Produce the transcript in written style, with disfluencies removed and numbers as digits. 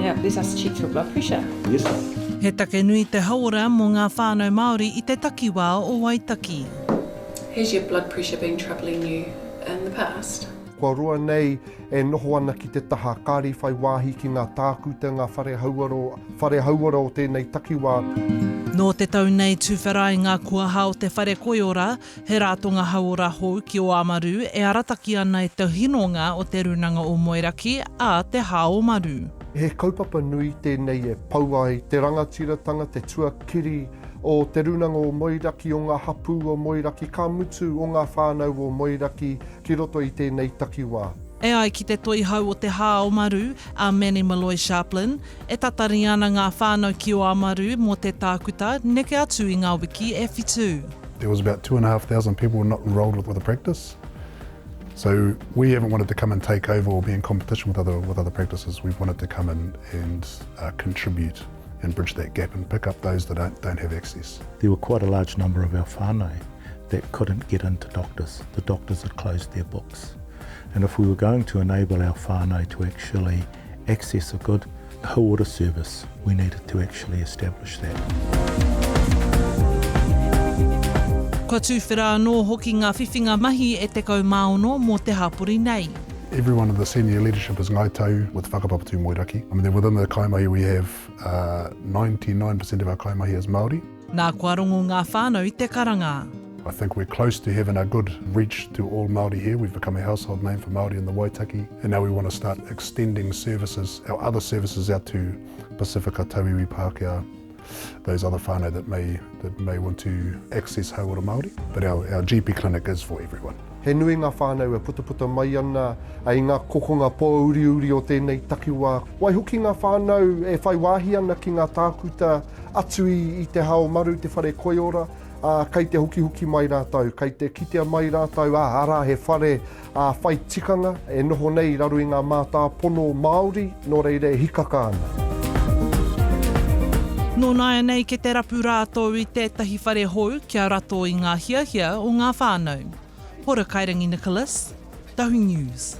Yeah, this has to check your blood pressure. Yes, sir. He take nui te hauora mō ngā whānau Māori i te takiwā o Waitaki. Has your blood pressure been troubling you in the past? Kua roa nei e noho ana ki te taha kāri whai wāhi ki ngā tākuta, ngā whare hauara o tēnei takiwā. Nō te tau nei tūwherai ngā kua hao te whare koiora, he rātonga hauora hou ki Oamaru e arataki ana e te hinonga o te runanga o Moeraki a te Oamaru. He kaupapa nui tēnei e pau ai te rangatiratanga, te tuakiri o te runanga o Moeraki, o ngā hapū o Moeraki, ka mutu o ngā whānau o Moeraki ki roto i tēnei takiwā. E ai ki te toi hau o te Oamaru a Manny Malloy Sharplin, e tatari ana ngā whānau ki Oamaru mō te tākuta, neke atu i ngā wiki e whitu. There was about 2,500 people not enrolled with the practice. So we haven't wanted to come and take over or be in competition with other practices. We've wanted to come in and contribute and bridge that gap and pick up those that don't have access. There were quite a large number of our whānau that couldn't get into doctors. The doctors had closed their books. And if we were going to enable our whānau to actually access a good hauora service, we needed to actually establish that. Kua tūwhera anō hoki ngā whiwhinga mahi e te kau maono mō te hapuri nei. Everyone in the senior leadership is ngai tau with whakapapatu Moeraki. I mean, within the kaimahi we have 99% of our kaimahi is Māori. Nā kua rongo ngā whānau i te karanga. I think we're close to having a good reach to all Māori here. We've become a household name for Māori in the Waitaki, and now we want to start extending services, our other services out to Pasifika, Tauiwi, Pākehā, those other whānau that may want to access hauora Māori. But our GP clinic is for everyone. He nui ngā whānau e puta mai ana ai ngā kokonga pōuriuri o tēnei takiwā. Wai hoki ngā whānau e whai wāhi ana ki ngā tākuta atu i te Oamaru, te whare koiora, kei te huki mai rātau, kei te kitea mai rātau, ara he whare whai tikanga, e noho nei raru i ngā mātā pono Māori, nō reire hikaka ana. Nō naia nei ke te rapu rātou i tētahi whare hou kia rato i ngā hiahia o ngā whānau. Hora Kairangi Nicholas, Tahu News.